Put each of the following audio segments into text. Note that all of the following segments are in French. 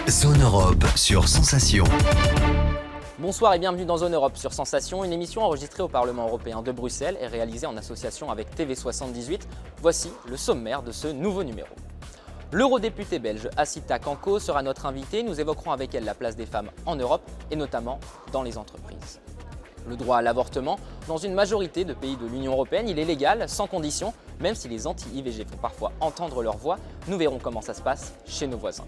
Zone Europe sur Sensation. Bonsoir et bienvenue dans Zone Europe sur Sensation, une émission enregistrée au Parlement européen de Bruxelles et réalisée en association avec TV78. Voici le sommaire de ce nouveau numéro. L'eurodéputée belge Asita Kanko sera notre invitée. Nous évoquerons avec elle la place des femmes en Europe et notamment dans les entreprises. Le droit à l'avortement, dans une majorité de pays de l'Union européenne, il est légal, sans condition, même si les anti-IVG font parfois entendre leur voix. Nous verrons comment ça se passe chez nos voisins.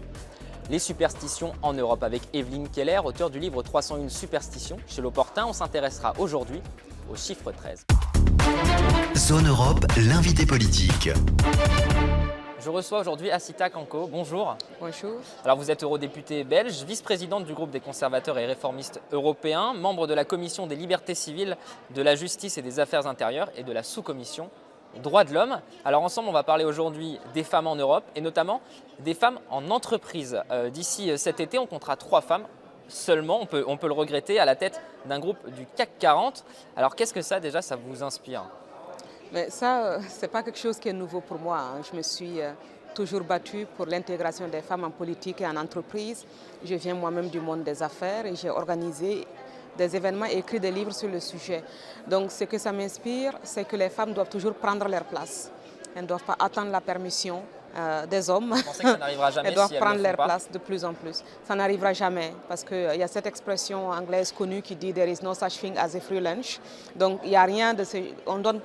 Les superstitions en Europe avec Evelyne Keller, auteure du livre 301 superstitions. Chez l'Opportun, on s'intéressera aujourd'hui au chiffre 13. Zone Europe, l'invité politique. Je reçois aujourd'hui Asita Kanko. Bonjour. Bonjour. Alors vous êtes eurodéputée belge, vice-présidente du groupe des conservateurs et réformistes européens, membre de la commission des libertés civiles, de la justice et des affaires intérieures et de la sous-commission droits de l'homme. Alors ensemble, on va parler aujourd'hui des femmes en Europe et notamment des femmes en entreprise. D'ici cet été, on comptera 3 femmes seulement, on peut le regretter, à la tête d'un groupe du CAC 40. Alors qu'est-ce que ça déjà, ça vous inspire ? Mais ça, ce n'est pas quelque chose qui est nouveau pour moi. Je me suis toujours battue pour l'intégration des femmes en politique et en entreprise. Je viens moi-même du monde des affaires et j'ai organisé des événements et écrit des livres sur le sujet. Donc ce que ça m'inspire, c'est que les femmes doivent toujours prendre leur place. Elles ne doivent pas attendre la permission des hommes. Vous pensez que ça n'arrivera jamais elles doivent si elles prendre ne le leur font pas ? place de plus en plus. Ça n'arrivera jamais parce qu'il y a cette expression anglaise connue qui dit « there is no such thing as a free lunch ». Donc il n'y a rien de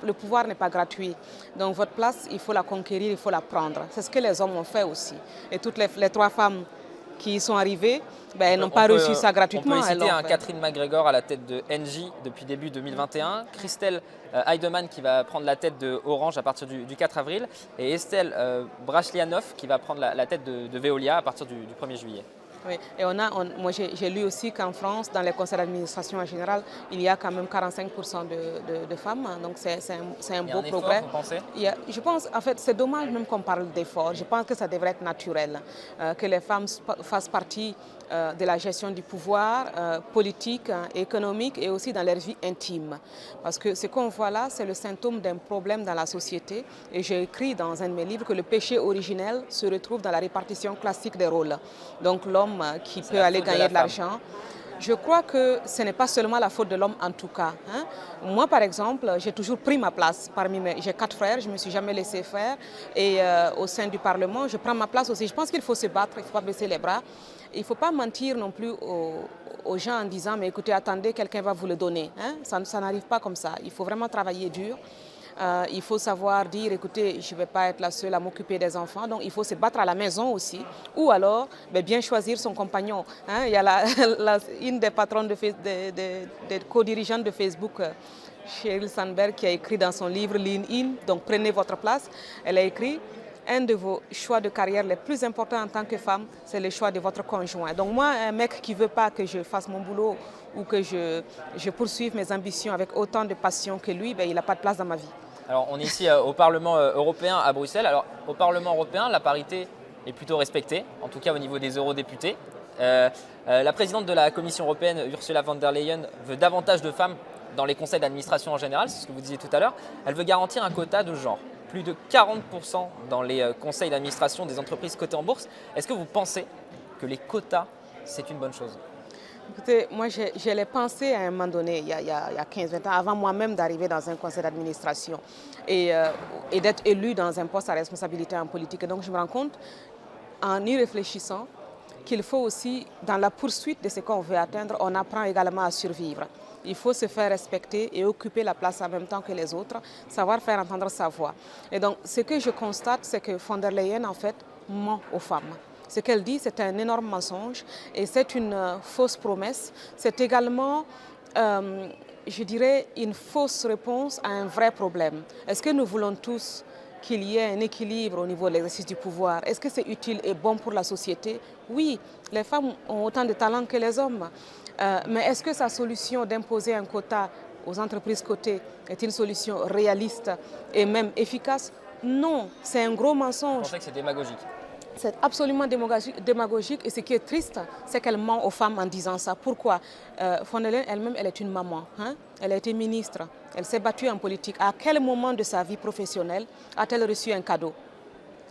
le pouvoir n'est pas gratuit. Donc votre place, il faut la conquérir, il faut la prendre. C'est ce que les hommes ont fait aussi. Et toutes les 3 femmes qui y sont arrivées, elles n'ont pas reçu ça gratuitement. On peut citer Catherine McGregor à la tête de Engie depuis début 2021, Christelle Heidemann qui va prendre la tête de Orange à partir du 4 avril et Estelle Brachlianoff qui va prendre la tête de Veolia à partir du 1er juillet. Oui, et moi j'ai lu aussi qu'en France, dans les conseils d'administration en général, il y a quand même 45% de femmes, donc c'est un beau progrès. Vous pensez ? Je pense, en fait, c'est dommage même qu'on parle d'effort. Je pense que ça devrait être naturel, que les femmes fassent partie de la gestion du pouvoir politique, économique et aussi dans leur vie intime. Parce que ce qu'on voit là, c'est le symptôme d'un problème dans la société. Et j'ai écrit dans un de mes livres que le péché originel se retrouve dans la répartition classique des rôles. Donc l'homme qui peut aller gagner de l'argent. Je crois que ce n'est pas seulement la faute de l'homme en tout cas. Moi par exemple, j'ai toujours pris ma place. J'ai 4 frères, je ne me suis jamais laissé faire. Et au sein du Parlement, je prends ma place aussi. Je pense qu'il faut se battre, il ne faut pas baisser les bras. Il ne faut pas mentir non plus aux gens en disant « mais écoutez, attendez, quelqu'un va vous le donner ». Ça n'arrive pas comme ça. Il faut vraiment travailler dur. Il faut savoir dire, écoutez, je ne vais pas être la seule à m'occuper des enfants, donc il faut se battre à la maison aussi, ou alors bien choisir son compagnon. Il y a une des patronnes des co-dirigeantes de Facebook, Sheryl Sandberg, qui a écrit dans son livre Lean In, donc prenez votre place. Elle a écrit: un de vos choix de carrière les plus importants en tant que femme, c'est le choix de votre conjoint. Donc moi, un mec qui ne veut pas que je fasse mon boulot ou que je poursuive mes ambitions avec autant de passion que lui, il n'a pas de place dans ma vie. Alors on est ici au Parlement européen à Bruxelles. Alors au Parlement européen, la parité est plutôt respectée, en tout cas au niveau des eurodéputés. La présidente de la Commission européenne, Ursula von der Leyen, veut davantage de femmes dans les conseils d'administration en général, c'est ce que vous disiez tout à l'heure. Elle veut garantir un quota de genre. Plus de 40% dans les conseils d'administration des entreprises cotées en bourse. Est-ce que vous pensez que les quotas, c'est une bonne chose ? Écoutez, moi je l'ai pensé à un moment donné, il y a 15-20 ans, avant moi-même d'arriver dans un conseil d'administration et d'être élu dans un poste à responsabilité en politique. Et donc je me rends compte, en y réfléchissant, qu'il faut aussi, dans la poursuite de ce qu'on veut atteindre, on apprend également à survivre. Il faut se faire respecter et occuper la place en même temps que les autres, savoir faire entendre sa voix. Et donc ce que je constate, c'est que von der Leyen, en fait, ment aux femmes. Ce qu'elle dit, c'est un énorme mensonge et c'est une fausse promesse. C'est également, je dirais, une fausse réponse à un vrai problème. Est-ce que nous voulons tous qu'il y ait un équilibre au niveau de l'exercice du pouvoir? Est-ce que c'est utile et bon pour la société? Oui, les femmes ont autant de talent que les hommes. Mais est-ce que sa solution d'imposer un quota aux entreprises cotées est une solution réaliste et même efficace? Non, c'est un gros mensonge. Je pensais que c'est démagogique. C'est absolument démagogique et ce qui est triste, c'est qu'elle ment aux femmes en disant ça. Pourquoi? Von der Leyen elle-même, elle est une maman. Elle a été ministre, elle s'est battue en politique. À quel moment de sa vie professionnelle a-t-elle reçu un cadeau?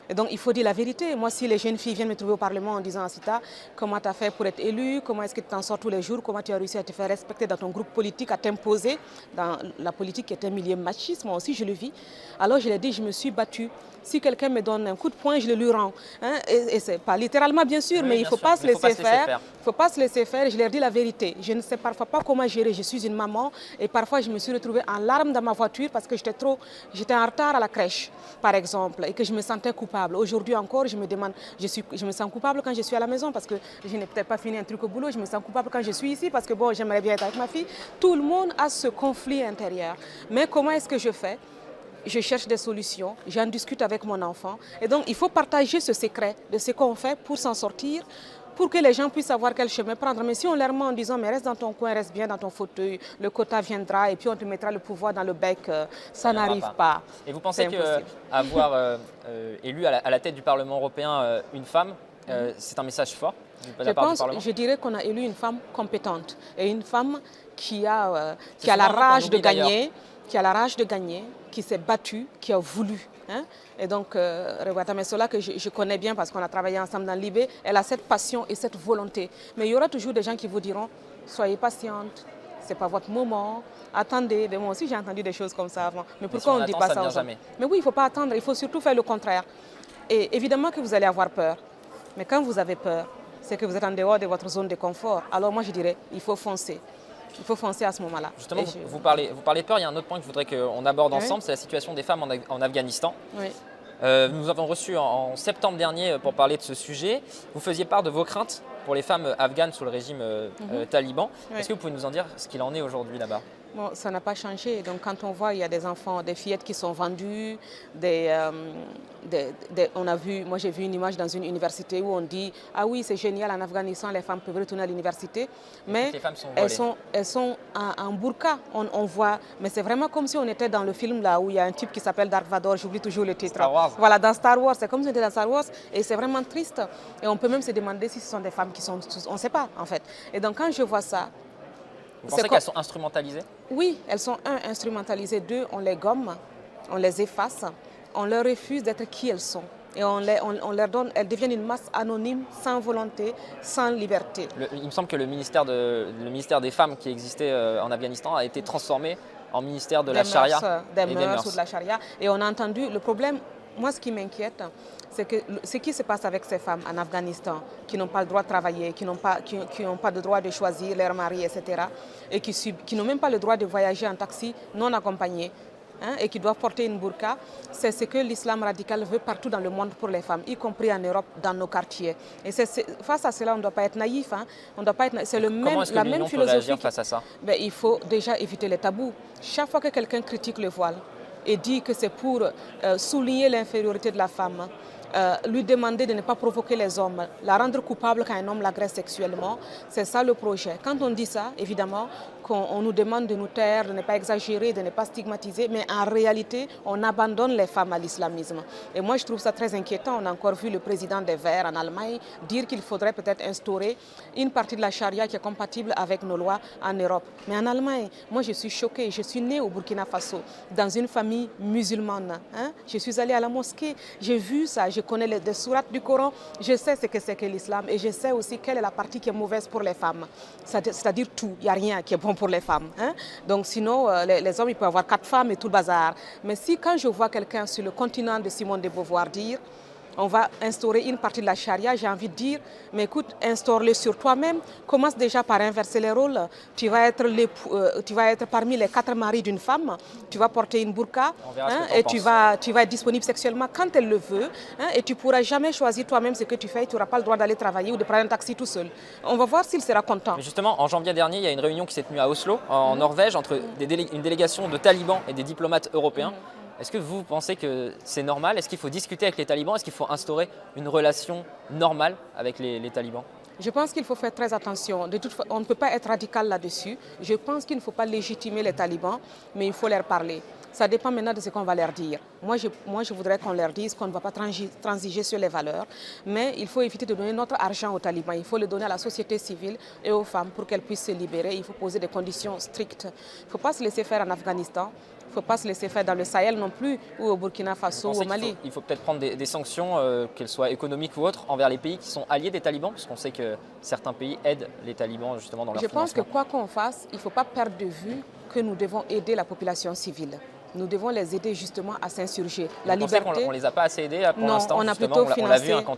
Et donc, il faut dire la vérité. Moi, si les jeunes filles viennent me trouver au Parlement en disant, Asita, comment tu as fait pour être élue, comment est-ce que tu t'en sors tous les jours, comment tu as réussi à te faire respecter dans ton groupe politique, à t'imposer dans la politique qui est un milieu machiste, moi aussi je le vis. Alors, je l'ai dit, je me suis battue. Si quelqu'un me donne un coup de poing, je le lui rends. Hein? Et c'est pas littéralement, bien sûr, Oui, mais il ne faut pas se laisser faire. Il ne faut pas se laisser faire. Je leur dis la vérité. Je ne sais parfois pas comment gérer. Je suis une maman et parfois je me suis retrouvée en larmes dans ma voiture parce que j'étais en retard à la crèche, par exemple, et que je me sentais coupable. Aujourd'hui encore, je me demande, je me sens coupable quand je suis à la maison parce que je n'ai peut-être pas fini un truc au boulot. Je me sens coupable quand je suis ici parce que bon, j'aimerais bien être avec ma fille. Tout le monde a ce conflit intérieur. Mais comment est-ce que je fais? Je cherche des solutions, j'en discute avec mon enfant. Et donc, il faut partager ce secret de ce qu'on fait pour s'en sortir, pour que les gens puissent savoir quel chemin prendre. Mais si on leur ment en disant, mais reste dans ton coin, reste bien dans ton fauteuil, le quota viendra et puis on te mettra le pouvoir dans le bec, ça n'arrive pas. Et vous pensez qu'avoir élu à la tête du Parlement européen une femme, c'est un message fort de la part du Parlement? Je dirais qu'on a élu une femme compétente et une femme qui a la rage de gagner, qui s'est battue, qui a voulu. Hein? Et donc, Rebata Messola, que je connais bien parce qu'on a travaillé ensemble dans l'IB, elle a cette passion et cette volonté. Mais il y aura toujours des gens qui vous diront, soyez patiente, ce n'est pas votre moment, attendez. Mais moi aussi, j'ai entendu des choses comme ça avant. Mais pourquoi on ne dit pas ça aux gens? Mais oui, il ne faut pas attendre, il faut surtout faire le contraire. Et évidemment que vous allez avoir peur. Mais quand vous avez peur, c'est que vous êtes en dehors de votre zone de confort. Alors moi, je dirais, il faut foncer. Il faut foncer à ce moment-là. Justement, vous parlez de peur, il y a un autre point que je voudrais qu'on aborde ensemble, c'est la situation des femmes en Afghanistan. Oui. Nous avons reçu en septembre dernier pour parler de ce sujet. Vous faisiez part de vos craintes pour les femmes afghanes sous le régime taliban. Oui. Est-ce que vous pouvez nous en dire ce qu'il en est aujourd'hui là-bas? Bon, ça n'a pas changé. Donc quand on voit, il y a des enfants, des fillettes qui sont vendues, moi j'ai vu une image dans une université où on dit « Ah oui, c'est génial, en Afghanistan, les femmes peuvent retourner à l'université. » Mais elles sont en burqa, on voit. Mais c'est vraiment comme si on était dans le film là où il y a un type qui s'appelle Dark Vador, j'oublie toujours le titre. Star Wars. Voilà, dans Star Wars, c'est comme si on était dans Star Wars et c'est vraiment triste. Et on peut même se demander si ce sont des femmes qui sont... On ne sait pas en fait. Et donc quand je vois ça, vous pensez qu'elles sont instrumentalisées? Oui, elles sont instrumentalisées. Deux, on les gomme, on les efface, on leur refuse d'être qui elles sont. Et on leur donne, elles deviennent une masse anonyme, sans volonté, sans liberté. Il me semble que le ministère des femmes qui existait en Afghanistan a été transformé en ministère de la charia. Des mœurs ou de la charia. Et on a entendu, le problème, moi ce qui m'inquiète, c'est que ce qui se passe avec ces femmes en Afghanistan, qui n'ont pas le droit de travailler, qui n'ont pas le droit de choisir leur mari, etc., et qui n'ont même pas le droit de voyager en taxi non accompagné, hein, et qui doivent porter une burqa, c'est ce que l'islam radical veut partout dans le monde pour les femmes, y compris en Europe, dans nos quartiers. Et face à cela, on ne doit pas être naïf. Hein, c'est la même philosophie. Face à ça? Ben, il faut déjà éviter les tabous. Chaque fois que quelqu'un critique le voile et dit que c'est pour souligner l'infériorité de la femme, lui demander de ne pas provoquer les hommes, la rendre coupable quand un homme l'agresse sexuellement, c'est ça le projet. Quand on dit ça, évidemment, qu'on nous demande de nous taire, de ne pas exagérer, de ne pas stigmatiser, mais en réalité, on abandonne les femmes à l'islamisme. Et moi, je trouve ça très inquiétant. On a encore vu le président des Verts en Allemagne dire qu'il faudrait peut-être instaurer une partie de la charia qui est compatible avec nos lois en Europe. Mais en Allemagne, moi, je suis choquée. Je suis née au Burkina Faso, dans une famille musulmane. Hein? Je suis allée à la mosquée, j'ai vu ça, je connais des sourates du Coran, je sais ce que c'est que l'islam et je sais aussi quelle est la partie qui est mauvaise pour les femmes. C'est-à-dire tout, il n'y a rien qui est bon pour les femmes. Hein? Donc sinon, les hommes, ils peuvent avoir 4 femmes et tout le bazar. Mais si quand je vois quelqu'un sur le continent de Simone de Beauvoir dire on va instaurer une partie de la charia, j'ai envie de dire, mais écoute, instaure-le sur toi-même, commence déjà par inverser les rôles. Tu vas être parmi les 4 maris d'une femme, tu vas porter une burqa, hein, et tu vas être disponible sexuellement quand elle le veut, hein, et tu ne pourras jamais choisir toi-même ce que tu fais, tu n'auras pas le droit d'aller travailler ou de prendre un taxi tout seul. On va voir s'il sera content. Mais justement, en janvier dernier, il y a une réunion qui s'est tenue à Oslo, en Norvège, entre une délégation de talibans et des diplomates européens. Est-ce que vous pensez que c'est normal? Est-ce qu'il faut discuter avec les talibans? Est-ce qu'il faut instaurer une relation normale avec les talibans? Je pense qu'il faut faire très attention. De toute façon, on ne peut pas être radical là-dessus. Je pense qu'il ne faut pas légitimer les talibans, mais il faut leur parler. Ça dépend maintenant de ce qu'on va leur dire. Moi, je voudrais qu'on leur dise qu'on ne va pas transiger sur les valeurs, mais il faut éviter de donner notre argent aux talibans. Il faut le donner à la société civile et aux femmes pour qu'elles puissent se libérer. Il faut poser des conditions strictes. Il ne faut pas se laisser faire en Afghanistan. Il faut pas se laisser faire dans le Sahel non plus, ou au Burkina Faso ou au Mali. Il faut peut-être prendre des sanctions, qu'elles soient économiques ou autres, envers les pays qui sont alliés des talibans, parce qu'on sait que certains pays aident les talibans justement dans leur financement. Je pense que quoi qu'on fasse, il ne faut pas perdre de vue que nous devons aider la population civile. Nous devons les aider justement à s'insurger. La liberté. On ne les a pas assez aidés pour l'instant. On a plutôt financé. On l'a vu quand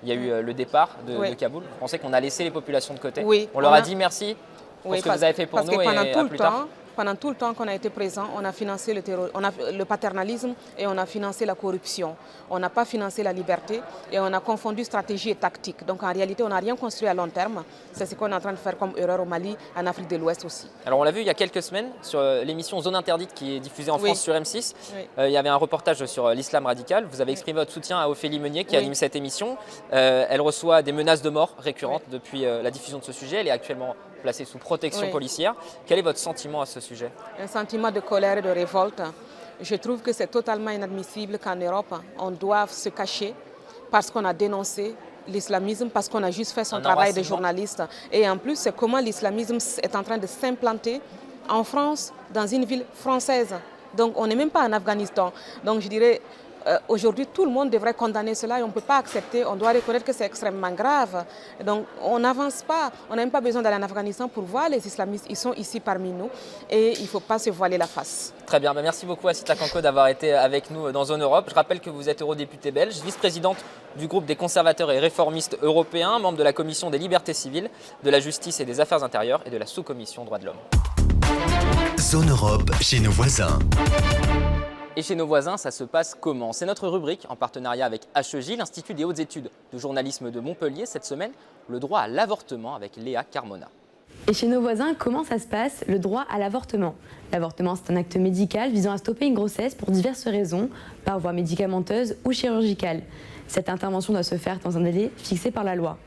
il y a eu le départ de Kaboul. Vous pensez qu'on a laissé les populations de côté? Oui. On leur a dit merci pour ce que vous avez fait pour nous et à plus tard. Pendant tout le temps qu'on a été présent, on a financé le paternalisme et on a financé la corruption. On n'a pas financé la liberté et on a confondu stratégie et tactique. Donc en réalité, on n'a rien construit à long terme. C'est ce qu'on est en train de faire comme erreur au Mali, en Afrique de l'Ouest aussi. Alors on l'a vu il y a quelques semaines sur l'émission Zone Interdite qui est diffusée en France sur M6. Oui. Il y avait un reportage sur l'islam radical. Vous avez exprimé votre soutien à Ophélie Meunier qui anime cette émission. Elle reçoit des menaces de mort récurrentes depuis la diffusion de ce sujet. Elle est actuellement placée sous protection policière. Quel est votre sentiment à ce sujet? Un sentiment de colère et de révolte. Je trouve que c'est totalement inadmissible qu'en Europe, on doive se cacher parce qu'on a dénoncé l'islamisme, parce qu'on a juste fait son travail de journaliste. Et en plus, c'est comment l'islamisme est en train de s'implanter en France, dans une ville française. Donc on n'est même pas en Afghanistan. Donc je dirais, aujourd'hui, tout le monde devrait condamner cela et on ne peut pas accepter. On doit reconnaître que c'est extrêmement grave. Donc on n'avance pas. On n'a même pas besoin d'aller en Afghanistan pour voir les islamistes. Ils sont ici parmi nous et il ne faut pas se voiler la face. Très bien. Merci beaucoup Assita Kanko d'avoir été avec nous dans Zone Europe. Je rappelle que vous êtes eurodéputée belge, vice-présidente du groupe des conservateurs et réformistes européens, membre de la commission des libertés civiles, de la justice et des affaires intérieures et de la sous-commission droits de l'homme. Zone Europe chez nos voisins. Et chez nos voisins, ça se passe comment? C'est notre rubrique en partenariat avec HEJ, l'Institut des hautes études de journalisme de Montpellier. Cette semaine, le droit à l'avortement avec Léa Carmona. Et chez nos voisins, comment ça se passe, le droit à l'avortement? L'avortement, c'est un acte médical visant à stopper une grossesse pour diverses raisons, par voie médicamenteuse ou chirurgicale. Cette intervention doit se faire dans un délai fixé par la loi.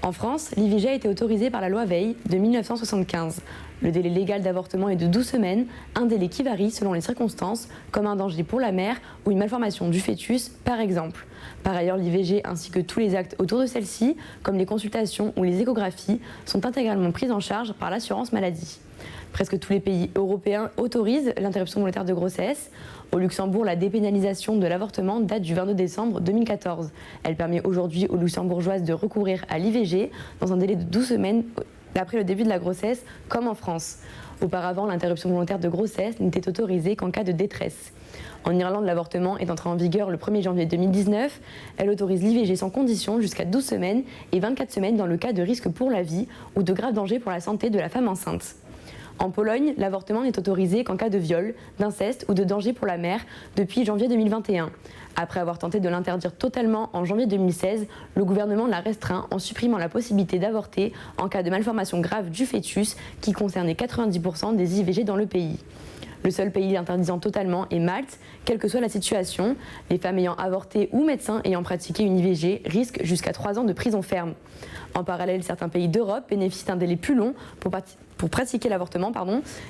En France, l'IVG a été autorisée par la loi Veil de 1975. Le délai légal d'avortement est de 12 semaines, un délai qui varie selon les circonstances, comme un danger pour la mère ou une malformation du fœtus, par exemple. Par ailleurs, l'IVG ainsi que tous les actes autour de celle-ci, comme les consultations ou les échographies, sont intégralement pris en charge par l'assurance maladie. Presque tous les pays européens autorisent l'interruption volontaire de grossesse. Au Luxembourg, la dépénalisation de l'avortement date du 22 décembre 2014. Elle permet aujourd'hui aux Luxembourgeoises de recourir à l'IVG dans un délai de 12 semaines après le début de la grossesse, comme en France. Auparavant, l'interruption volontaire de grossesse n'était autorisée qu'en cas de détresse. En Irlande, l'avortement est entré en vigueur le 1er janvier 2019. Elle autorise l'IVG sans condition jusqu'à 12 semaines et 24 semaines dans le cas de risque pour la vie ou de grave danger pour la santé de la femme enceinte. En Pologne, l'avortement n'est autorisé qu'en cas de viol, d'inceste ou de danger pour la mère depuis janvier 2021. Après avoir tenté de l'interdire totalement en janvier 2016, le gouvernement l'a restreint en supprimant la possibilité d'avorter en cas de malformation grave du fœtus qui concernait 90% des IVG dans le pays. Le seul pays l'interdisant totalement est Malte. Quelle que soit la situation, les femmes ayant avorté ou médecins ayant pratiqué une IVG risquent jusqu'à 3 ans de prison ferme. En parallèle, certains pays d'Europe bénéficient d'un délai plus long pour pratiquer l'avortement.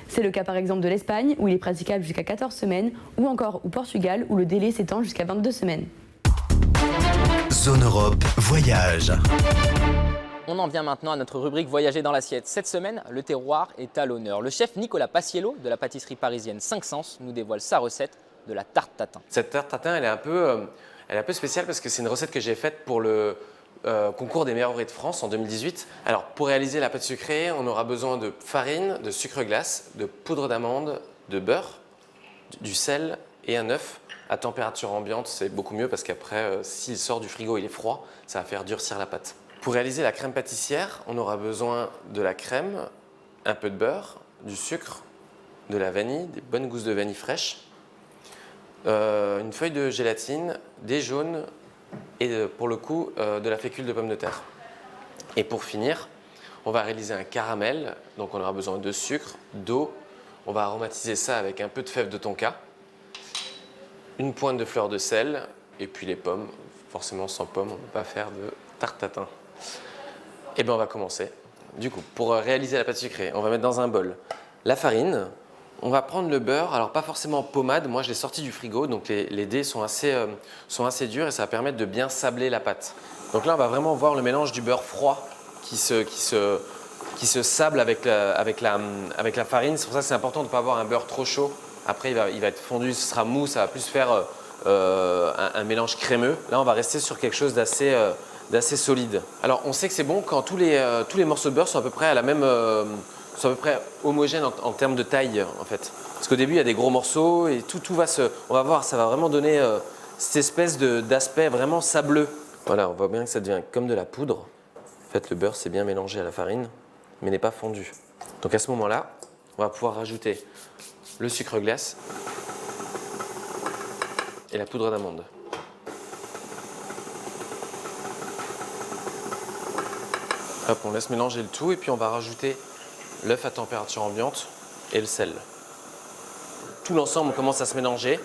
C'est le cas par exemple de l'Espagne où il est praticable jusqu'à 14 semaines ou encore au Portugal où le délai s'étend jusqu'à 22 semaines. Zone Europe Voyage. On en vient maintenant à notre rubrique Voyager dans l'assiette. Cette semaine, le terroir est à l'honneur. Le chef Nicolas Paciello de la pâtisserie parisienne 5 Sens nous dévoile sa recette de la tarte tatin. Cette tarte tatin, elle est un peu spéciale parce que c'est une recette que j'ai faite pour le concours des meilleurs ouvriers de France en 2018. Alors, pour réaliser la pâte sucrée, on aura besoin de farine, de sucre glace, de poudre d'amande, de beurre, du sel et un œuf. À température ambiante, c'est beaucoup mieux parce qu'après, s'il sort du frigo, il est froid, ça va faire durcir la pâte. Pour réaliser la crème pâtissière, on aura besoin de la crème, un peu de beurre, du sucre, de la vanille, des bonnes gousses de vanille fraîche, une feuille de gélatine, des jaunes et pour le coup de la fécule de pomme de terre. Et pour finir, on va réaliser un caramel, donc on aura besoin de sucre, d'eau, on va aromatiser ça avec un peu de fèves de tonka, une pointe de fleur de sel et puis les pommes. Forcément sans pommes, on ne peut pas faire de tarte tatin. Et bien on va commencer. Du coup, pour réaliser la pâte sucrée, on va mettre dans un bol la farine. On va prendre le beurre, alors pas forcément pommade, moi je l'ai sorti du frigo, donc les dés sont assez durs et ça va permettre de bien sabler la pâte. Donc là on va vraiment voir le mélange du beurre froid qui se sable avec la farine. C'est pour ça que c'est important de ne pas avoir un beurre trop chaud Après, il va être fondu, ce sera mou, ça va plus faire un mélange crémeux. Là, on va rester sur quelque chose d'assez solide. Alors, on sait que c'est bon quand tous les morceaux de beurre sont à peu près sont à peu près homogènes en termes de taille, en fait. Parce qu'au début, il y a des gros morceaux et tout va on va voir, ça va vraiment donner cette espèce d'aspect vraiment sableux. Voilà, on voit bien que ça devient comme de la poudre. En fait, le beurre s'est bien mélangé à la farine, mais n'est pas fondu. Donc à ce moment-là, on va pouvoir rajouter le sucre glace et la poudre d'amande. Hop, on laisse mélanger le tout et puis on va rajouter l'œuf à température ambiante et le sel. Tout l'ensemble commence à se mélanger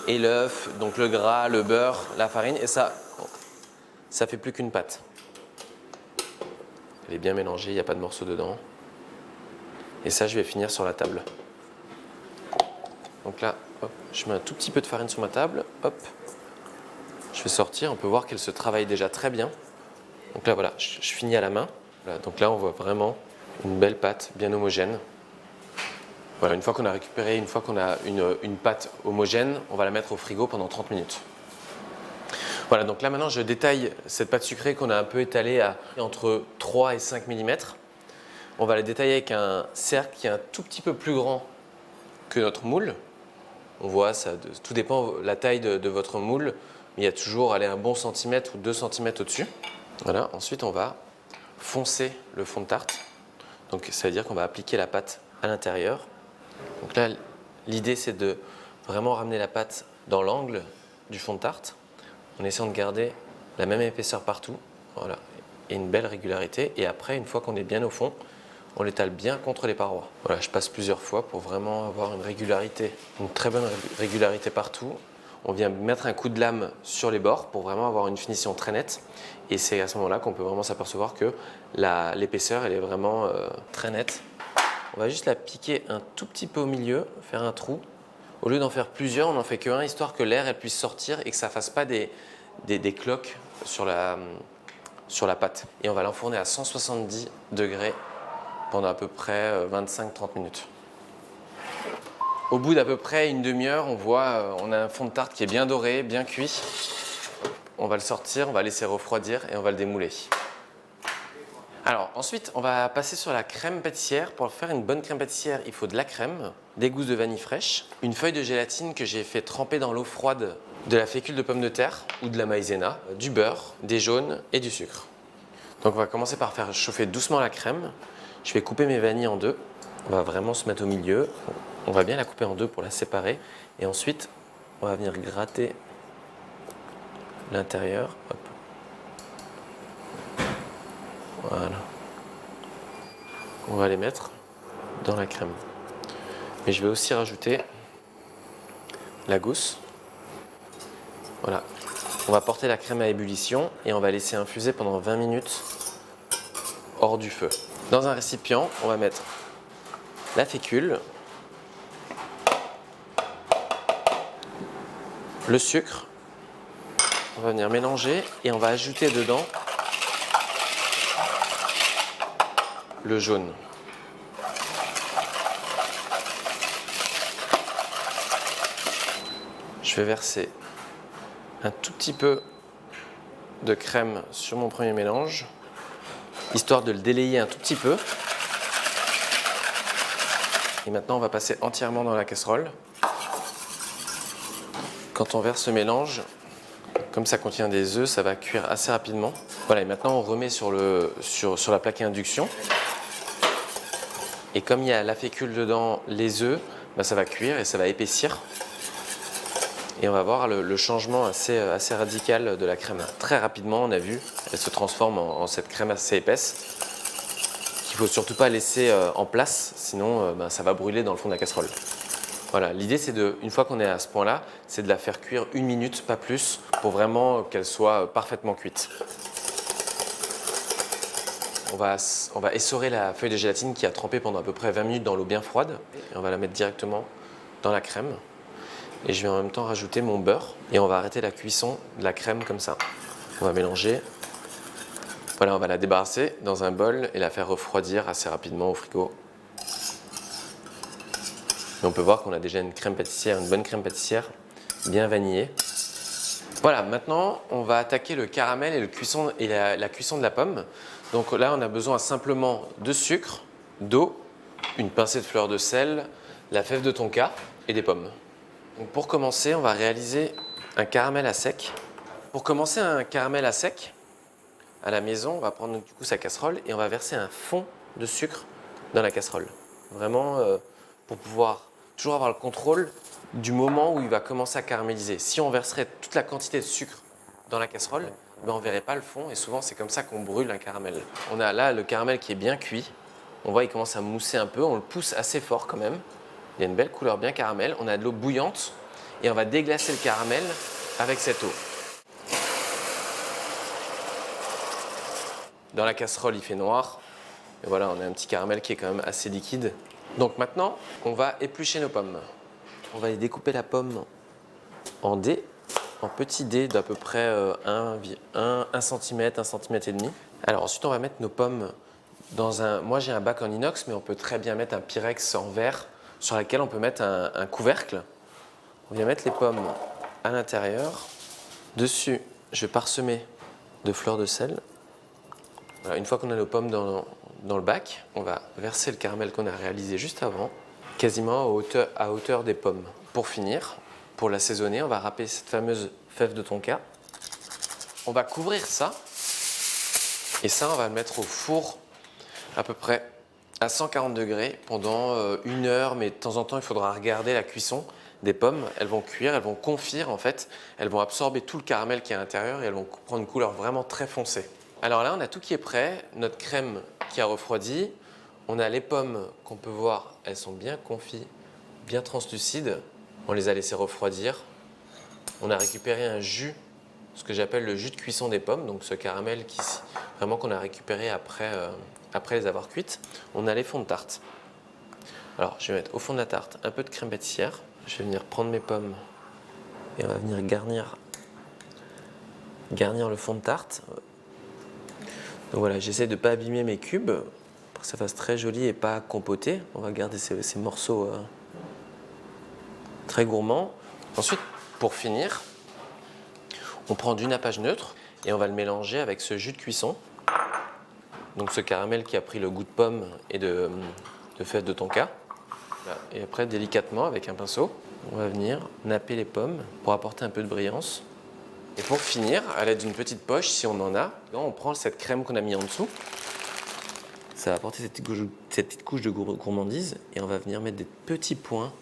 et l'œuf, donc le gras, le beurre, la farine et ça fait plus qu'une pâte. Elle est bien mélangée, il n'y a pas de morceaux dedans. Et ça, je vais finir sur la table. Donc là, hop, je mets un tout petit peu de farine sur ma table. Hop, je vais sortir. On peut voir qu'elle se travaille déjà très bien. Donc là, voilà, je finis à la main. Voilà, donc là, on voit vraiment une belle pâte bien homogène. Voilà, une fois qu'on a récupéré, une fois qu'on a une pâte homogène, on va la mettre au frigo pendant 30 minutes. Voilà, donc là maintenant je détaille cette pâte sucrée qu'on a un peu étalée à entre 3 et 5 mm. On va la détailler avec un cercle qui est un tout petit peu plus grand que notre moule. On voit, tout dépend de la taille de votre moule, mais il y a toujours un bon centimètre ou 2 cm au-dessus. Voilà, ensuite on va foncer le fond de tarte. Donc ça veut dire qu'on va appliquer la pâte à l'intérieur. Donc là, l'idée c'est de vraiment ramener la pâte dans l'angle du fond de tarte, en essayant de garder la même épaisseur partout, voilà, et une belle régularité. Et après, une fois qu'on est bien au fond, on l'étale bien contre les parois. Voilà, je passe plusieurs fois pour vraiment avoir une régularité, une très bonne régularité partout. On vient mettre un coup de lame sur les bords pour vraiment avoir une finition très nette. Et c'est à ce moment-là qu'on peut vraiment s'apercevoir que l'épaisseur, elle est vraiment très nette. On va juste la piquer un tout petit peu au milieu, faire un trou. Au lieu d'en faire plusieurs, on n'en fait qu'un, histoire que l'air puisse sortir et que ça ne fasse pas des cloques sur la pâte. Et on va l'enfourner à 170 degrés pendant à peu près 25-30 minutes. Au bout d'à peu près une demi-heure, on a un fond de tarte qui est bien doré, bien cuit. On va le sortir, on va laisser refroidir et on va le démouler. Alors ensuite, on va passer sur la crème pâtissière. Pour faire une bonne crème pâtissière, il faut de la crème, des gousses de vanille fraîche, une feuille de gélatine que j'ai fait tremper dans l'eau froide, de la fécule de pomme de terre ou de la maïzena, du beurre, des jaunes et du sucre. Donc on va commencer par faire chauffer doucement la crème. Je vais couper mes vanilles en deux. On va vraiment se mettre au milieu. On va bien la couper en deux pour la séparer. Et ensuite, on va venir gratter l'intérieur. Hop. Voilà. On va les mettre dans la crème. Mais je vais aussi rajouter la gousse. Voilà. On va porter la crème à ébullition et on va laisser infuser pendant 20 minutes hors du feu. Dans un récipient, on va mettre la fécule, le sucre, on va venir mélanger et on va ajouter dedans le jaune. Je vais verser un tout petit peu de crème sur mon premier mélange, histoire de le délayer un tout petit peu. Et maintenant, on va passer entièrement dans la casserole. Quand on verse ce mélange, comme ça contient des œufs, ça va cuire assez rapidement. Voilà, et maintenant on remet sur la plaque à induction. Et comme il y a la fécule dedans, les œufs, ça va cuire et ça va épaissir. Et on va voir le changement assez radical de la crème. Très rapidement, on a vu, elle se transforme en cette crème assez épaisse. Qu'il ne faut surtout pas laisser en place, sinon ça va brûler dans le fond de la casserole. Voilà, l'idée c'est une fois qu'on est à ce point-là, c'est de la faire cuire 1 minute, pas plus, pour vraiment qu'elle soit parfaitement cuite. On va essorer la feuille de gélatine qui a trempé pendant à peu près 20 minutes dans l'eau bien froide. Et on va la mettre directement dans la crème. Et je vais en même temps rajouter mon beurre. Et on va arrêter la cuisson de la crème comme ça. On va mélanger. Voilà, on va la débarrasser dans un bol et la faire refroidir assez rapidement au frigo. Mais on peut voir qu'on a déjà une crème pâtissière, une bonne crème pâtissière bien vanillée. Voilà, maintenant on va attaquer le caramel et la cuisson de la pomme. Donc là on a besoin simplement de sucre, d'eau, une pincée de fleur de sel, la fève de tonka et des pommes. Donc pour commencer, on va réaliser un caramel à sec. Pour commencer un caramel à sec, à la maison, on va prendre du coup sa casserole et on va verser un fond de sucre dans la casserole. Vraiment pour pouvoir toujours avoir le contrôle du moment où il va commencer à caraméliser. Si on verserait toute la quantité de sucre dans la casserole, ben on ne verrait pas le fond et souvent c'est comme ça qu'on brûle un caramel. On a là le caramel qui est bien cuit. On voit qu'il commence à mousser un peu, on le pousse assez fort quand même. Il y a une belle couleur bien caramel. On a de l'eau bouillante et on va déglacer le caramel avec cette eau. Dans la casserole, il fait noir. Et voilà, on a un petit caramel qui est quand même assez liquide. Donc maintenant, on va éplucher nos pommes. On va découper la pomme en dés, en petits dés d'à peu près 1 cm, 1 cm et demi. Alors ensuite, on va mettre nos pommes dans un... Moi, j'ai un bac en inox, mais on peut très bien mettre un Pyrex en verre sur lequel on peut mettre un couvercle. On vient mettre les pommes à l'intérieur. Dessus, je vais parsemer de fleurs de sel. Voilà, une fois qu'on a nos pommes dans le bac, on va verser le caramel qu'on a réalisé juste avant, quasiment à hauteur des pommes. Pour finir, pour l'assaisonner, on va râper cette fameuse fève de tonka. On va couvrir ça, et ça, on va le mettre au four à peu près à 140 degrés pendant 1 heure, mais de temps en temps, il faudra regarder la cuisson des pommes. Elles vont cuire, elles vont confire en fait, elles vont absorber tout le caramel qui est à l'intérieur et elles vont prendre une couleur vraiment très foncée. Alors là, on a tout qui est prêt, notre crème qui a refroidi, on a les pommes qu'on peut voir, elles sont bien confites, bien translucides, on les a laissées refroidir. On a récupéré un jus, ce que j'appelle le jus de cuisson des pommes, donc ce caramel vraiment qu'on a récupéré après les avoir cuites. On a les fonds de tarte. Alors, je vais mettre au fond de la tarte un peu de crème pâtissière. Je vais venir prendre mes pommes et on va venir garnir le fond de tarte. Donc voilà, j'essaie de ne pas abîmer mes cubes pour que ça fasse très joli et pas compoté. On va garder ces morceaux très gourmands. Ensuite, pour finir, on prend du nappage neutre et on va le mélanger avec ce jus de cuisson. Donc ce caramel qui a pris le goût de pomme et de fève de tonka. Et après, délicatement, avec un pinceau, on va venir napper les pommes pour apporter un peu de brillance. Et pour finir, à l'aide d'une petite poche, si on en a, on prend cette crème qu'on a mis en dessous. Ça va apporter cette petite couche de gourmandise et on va venir mettre des petits points.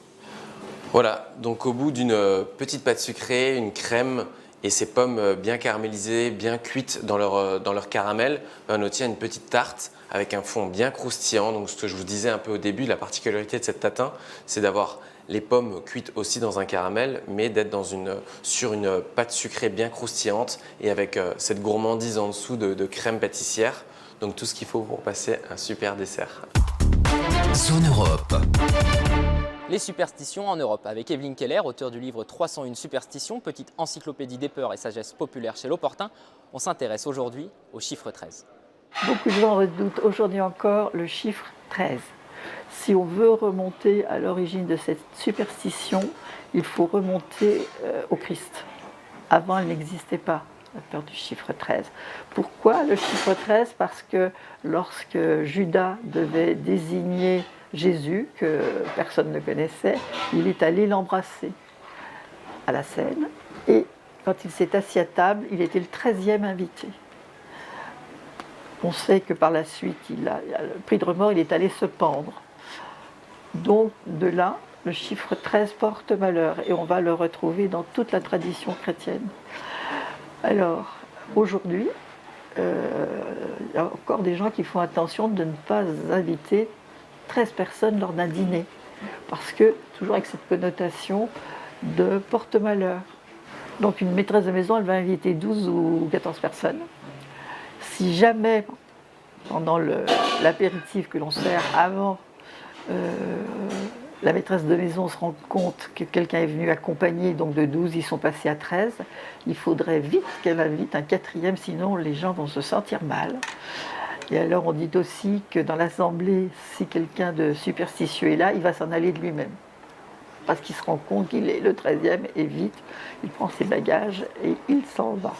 Voilà, donc au bout d'une petite pâte sucrée, une crème et ces pommes bien caramélisées, bien cuites dans leur caramel, on obtient une petite tarte avec un fond bien croustillant. Donc ce que je vous disais un peu au début, la particularité de cette tatin, c'est d'avoir les pommes cuites aussi dans un caramel, mais d'être sur une pâte sucrée bien croustillante et avec cette gourmandise en dessous de crème pâtissière. Donc tout ce qu'il faut pour passer un super dessert. Zone Europe. Les superstitions en Europe, avec Evelyne Keller, auteur du livre 301 superstitions, petite encyclopédie des peurs et sagesse populaire chez L'Opportun. On s'intéresse aujourd'hui au chiffre 13. Beaucoup de gens redoutent aujourd'hui encore le chiffre 13. Si on veut remonter à l'origine de cette superstition, il faut remonter au Christ. Avant, elle n'existait pas, la peur du chiffre 13. Pourquoi le chiffre 13 ? Parce que lorsque Judas devait désigner Jésus, que personne ne connaissait, il est allé l'embrasser à la scène. Et quand il s'est assis à table, il était le 13e invité. On sait que par la suite, pris de remords, il est allé se pendre. Donc de là, le chiffre 13 porte malheur et on va le retrouver dans toute la tradition chrétienne. Alors, aujourd'hui, il y a encore des gens qui font attention de ne pas inviter 13 personnes lors d'un dîner, parce que, toujours avec cette connotation de porte-malheur. Donc une maîtresse de maison, elle va inviter 12 ou 14 personnes. Si jamais, pendant l'apéritif que l'on sert avant, la maîtresse de maison se rend compte que quelqu'un est venu accompagner, donc de 12, ils sont passés à 13, il faudrait vite qu'elle invite un 4e, sinon les gens vont se sentir mal. Et alors on dit aussi que dans l'assemblée, si quelqu'un de superstitieux est là, il va s'en aller de lui-même. parce qu'il se rend compte qu'il est le 13e et vite, il prend ses bagages et il s'en va.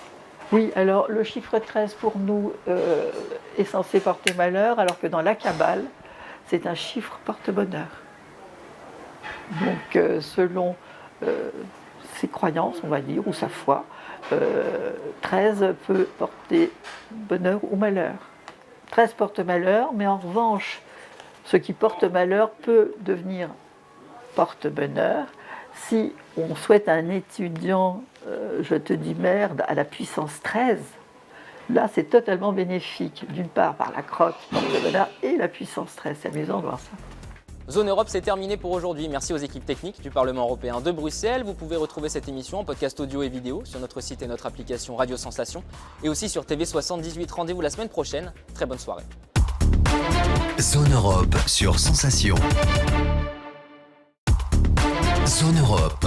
Oui, alors le chiffre 13 pour nous est censé porter malheur, alors que dans la Kabbale, c'est un chiffre porte-bonheur. Donc selon ses croyances, on va dire, ou sa foi, 13 peut porter bonheur ou malheur. 13 porte malheur, mais en revanche, ce qui porte malheur peut devenir porte-bonheur si on souhaite un étudiant, je te dis merde, à la puissance 13. Là, c'est totalement bénéfique, d'une part par la crotte, porte-bonheur, et la puissance 13. C'est amusant de voir ça. Zone Europe, c'est terminé pour aujourd'hui. Merci aux équipes techniques du Parlement européen de Bruxelles. Vous pouvez retrouver cette émission en podcast audio et vidéo sur notre site et notre application Radio Sensation et aussi sur TV78. Rendez-vous la semaine prochaine. Très bonne soirée. Zone Europe sur Sensation. Zone Europe.